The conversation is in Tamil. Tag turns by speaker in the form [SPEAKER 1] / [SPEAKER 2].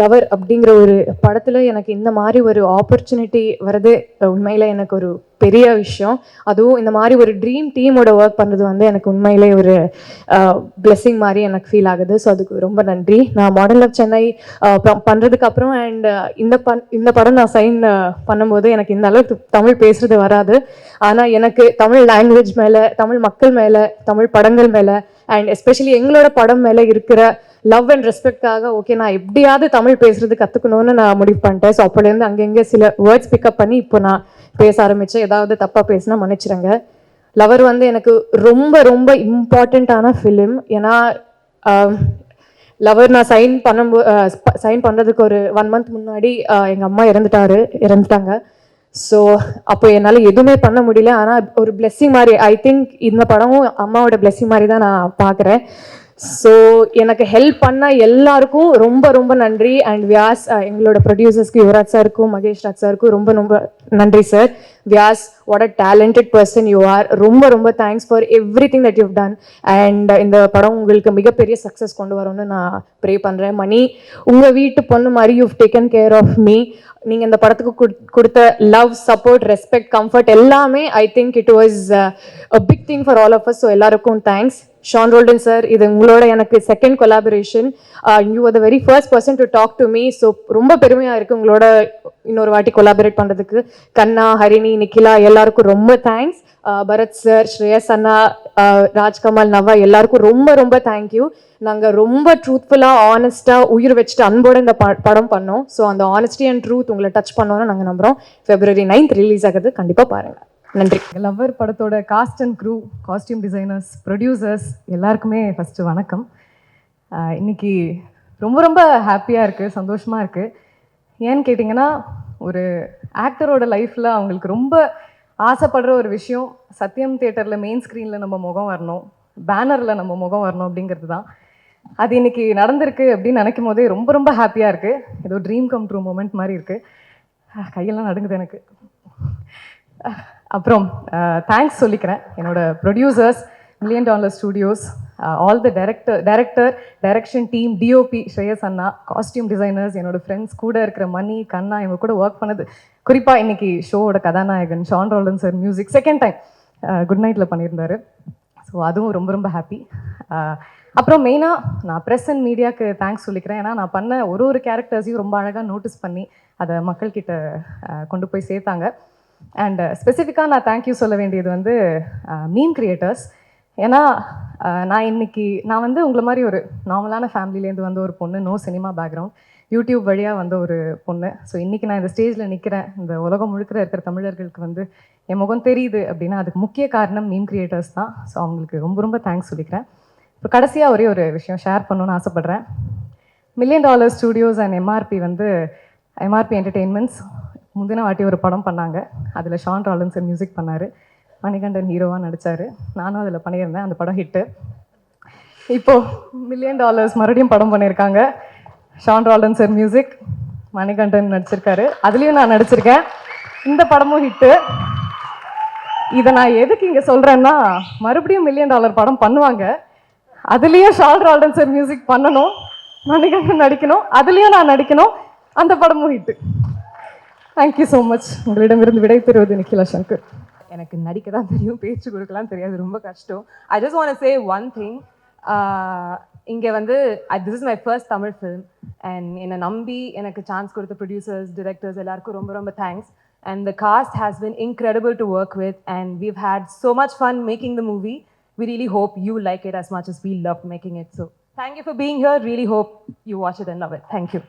[SPEAKER 1] லவர் அப்படிங்கிற ஒரு படத்தில் எனக்கு இந்த மாதிரி ஒரு ஆப்பர்ச்சுனிட்டி வர்றது உண்மையில் எனக்கு ஒரு பெரிய விஷயம். அதுவும் இந்த மாதிரி ஒரு ட்ரீம் டீமோட ஒர்க் பண்ணுறது வந்து எனக்கு உண்மையிலே ஒரு பிளெஸ்ஸிங் மாதிரி எனக்கு ஃபீல் ஆகுது. ஸோ அதுக்கு ரொம்ப நன்றி. நான் மாடல் ஆஃப் சென்னை பண்ணுறதுக்கு அப்புறம் அண்ட் இந்த படம் நான் சைன் பண்ணும்போது எனக்கு இந்த அளவுக்கு தமிழ் பேசுறது வராது. ஆனால் எனக்கு தமிழ் லாங்குவேஜ் மேலே, தமிழ் மக்கள் மேலே, தமிழ் படங்கள் மேலே அண்ட் எஸ்பெஷலி எங்களோட படம் மேலே இருக்கிற லவ் அண்ட் ரெஸ்பெக்டாக ஓகே நான் எப்படியாவது தமிழ் பேசுறது கற்றுக்கணும்னு நான் முடிவு பண்ணிட்டேன். ஸோ அப்போலேருந்து அங்கங்கே சில வேர்ட்ஸ் பிக்கப் பண்ணி இப்போ நான் பேச ஆரம்பித்தேன். ஏதாவது தப்பாக பேசினா மன்னிச்சிடுங்க. லவர் வந்து எனக்கு ரொம்ப ரொம்ப இம்பார்ட்டண்ட்டான ஃபிலிம். ஏன்னா லவர் நான் சைன் பண்ணுறதுக்கு ஒரு 1 month முன்னாடி எங்கள் அம்மா இறந்துட்டாங்க. ஸோ அப்போ என்னால் எதுவுமே பண்ண முடியல. ஆனால் ஒரு பிளெஸ்ஸிங் மாதிரி ஐ திங்க் இந்த படமும் அம்மாவோட பிளெஸ்ஸிங் மாதிரி தான் நான் பார்க்குறேன். ஸோ எனக்கு ஹெல்ப் பண்ண எல்லாருக்கும் ரொம்ப ரொம்ப நன்றி. அண்ட் வியாஸ் எங்களோட ப்ரொடியூசர்ஸ்க்கு யுவராஜ் சாருக்கும் மகேஷ் ராஜ் சாருக்கும் ரொம்ப ரொம்ப நன்றி sir. Vyas, what a talented person you are. ரொம்ப ரொம்ப thanks for everything that you've done. And இந்த படம் உங்களுக்கு மிகப்பெரிய சக்ஸஸ் கொண்டு வரும்னு நான் ப்ரே பண்ணுறேன். மணி, உங்கள் வீட்டு பொண்ணு மாதிரி you've taken care of me. நீங்கள் இந்த படத்துக்கு கொடுத்த லவ், சப்போர்ட், ரெஸ்பெக்ட், கம்ஃபர்ட் எல்லாமே I think it was a big thing for all of us. So எல்லாருக்கும் தேங்க்ஸ். ஷான் ரோல்டன் சார், இது உங்களோட எனக்கு second collaboration. You are the very first person to talk to me. So ரொம்ப பெருமையாக இருக்குது உங்களோட இன்னொரு வாட்டி கொலாபரேட் பண்ணுறதுக்கு. கண்ணா, ஹரிணி, நிக்கிலா எல்லாருக்கும் ரொம்ப தேங்க்ஸ். பரத் சார், ஸ்ரேயஸ் அண்ணா, ராஜ்கமல், நவா எல்லாருக்கும் ரொம்ப ரொம்ப தேங்க்யூ. நாங்கள் ரொம்ப ட்ரூத்ஃபுல்லாக, ஆனஸ்ட்டாக, உயிர் வச்சுட்டு அன்போடு இந்த படம் பண்ணோம். ஸோ அந்த ஆனஸ்டி அண்ட் ட்ரூத் உங்களை டச் பண்ணோன்னு நாங்கள் நம்புகிறோம். February 9th ரிலீஸ் ஆகுது, கண்டிப்பாக பாருங்கள். நன்றி.
[SPEAKER 2] லவ்வர் படத்தோட cast and crew, costume designers, producers எல்லாருக்குமே ஃபஸ்ட்டு வணக்கம். இன்னைக்கு ரொம்ப ரொம்ப ஹாப்பியாக இருக்குது, சந்தோஷமாக இருக்குது. ஏன்னு கேட்டிங்கன்னா, ஒரு ஆக்டரோட லைஃப்பில் அவங்களுக்கு ரொம்ப ஆசைப்படுற ஒரு விஷயம் சத்யம் தியேட்டரில் மெயின் ஸ்க்ரீனில் நம்ம முகம் வரணும், பேனரில் நம்ம முகம் வரணும் அப்படிங்கிறது தான். அது இன்னைக்கு நடந்திருக்கு அப்படின்னு நினைக்கும் போதே ரொம்ப ரொம்ப ஹாப்பியாக இருக்குது. ஏதோ ட்ரீம் கம் ட்ரூ மூமெண்ட் மாதிரி இருக்குது. கையெல்லாம் நடுங்குது எனக்கு. அப்புறம் தேங்க்ஸ் சொல்லிக்கிறேன் என்னோட producers, $1 Million studios, all the direction team, DOP Shreyas Anna, costume designers, என்னோட ஃப்ரெண்ட்ஸ், கூட இருக்கிற மணி, கண்ணா, இவங்க கூட ஒர்க் பண்ணது, குறிப்பாக இன்னைக்கு ஷோவோட கதாநாயகன் Sean Roldan sir music second time good நைட்டில் பண்ணியிருந்தாரு. ஸோ அதுவும் ரொம்ப ரொம்ப ஹாப்பி. அப்புறம் மெயினாக நான் ப்ரெஸ் அண்ட் மீடியாவுக்கு தேங்க்ஸ் சொல்லிக்கிறேன். ஏன்னா நான் பண்ண ஒரு கேரக்டர்ஸையும் ரொம்ப அழகாக நோட்டீஸ் பண்ணி அதை மக்கள்கிட்ட கொண்டு போய் சேர்த்தாங்க. அண்ட் ஸ்பெசிஃபிக்காக நான் தேங்க்யூ சொல்ல வேண்டியது வந்து மீம் கிரியேட்டர்ஸ். ஏன்னா நான் வந்து உங்களை மாதிரி ஒரு நார்மலான ஃபேமிலியிலேருந்து வந்த ஒரு பொண்ணு, நோ சினிமா பேக்ரவுண்ட், யூடியூப் வழியாக வந்த ஒரு பொண்ணு. ஸோ இன்றைக்கி நான் இந்த ஸ்டேஜில் நிற்கிறேன், இந்த உலகம் முழுக்க இருக்கிற தமிழர்களுக்கு வந்து என் முகம் தெரியுது அப்படின்னா அதுக்கு முக்கிய காரணம் மீம் கிரியேட்டர்ஸ் தான். ஸோ அவங்களுக்கு ரொம்ப ரொம்ப தேங்க்ஸ் சொல்லிக்கிறேன். இப்போ கடைசியாக ஒரே ஒரு விஷயம் ஷேர் பண்ணணுன்னு ஆசைப்பட்றேன். $1 Million studios and MRP entertainments முந்தின வாட்டி ஒரு படம் பண்ணாங்க. அதில் ஷான் ரோல்டன் சார் மியூசிக் பண்ணார், மணிகண்டன் ஹீரோவாக நடித்தார், நானும் அதில் பண்ணியிருந்தேன். அந்த படம் ஹிட்டு. இப்போது $1 Million மறுபடியும் படம் பண்ணியிருக்காங்க. ஷான் ரோல்டன் சார் மியூசிக், மணிகண்டன் நடிச்சிருக்காரு, அதுலேயும் நான் நடிச்சிருக்கேன். இந்த படமும் ஹிட்டு. இதை நான் எதுக்கு இங்கே சொல்கிறேன்னா, மறுபடியும் $1 Million படம் பண்ணுவாங்க, அதுலேயும் ஷான் ரோல்டன் சார் மியூசிக் பண்ணணும், மணிகண்டன் நடிக்கணும், அதுலேயும் நான் நடிக்கணும், அந்த படமும் ஹிட்டு. Thank you so much. உங்களிடமிருந்து விடை பெறுவது நிக்கிலா சங்கர்.
[SPEAKER 3] எனக்கு நடிக்க தான் தெரியும், பேச்சு கொடுக்கலாம் தெரியாது, ரொம்ப கஷ்டம். I just want to say one thing. இங்கே வந்து this is my first Tamil film and என்னை நம்பி எனக்கு சான்ஸ் கொடுத்த ப்ரொடியூசர்ஸ், டிரெக்டர்ஸ் எல்லாருக்கும் ரொம்ப ரொம்ப thanks. And the cast has been incredible to work with and we've had so much fun making the movie. We really hope you like it as much as we loved making it. So thank you for being here. Really hope you watch it and love it. Thank you.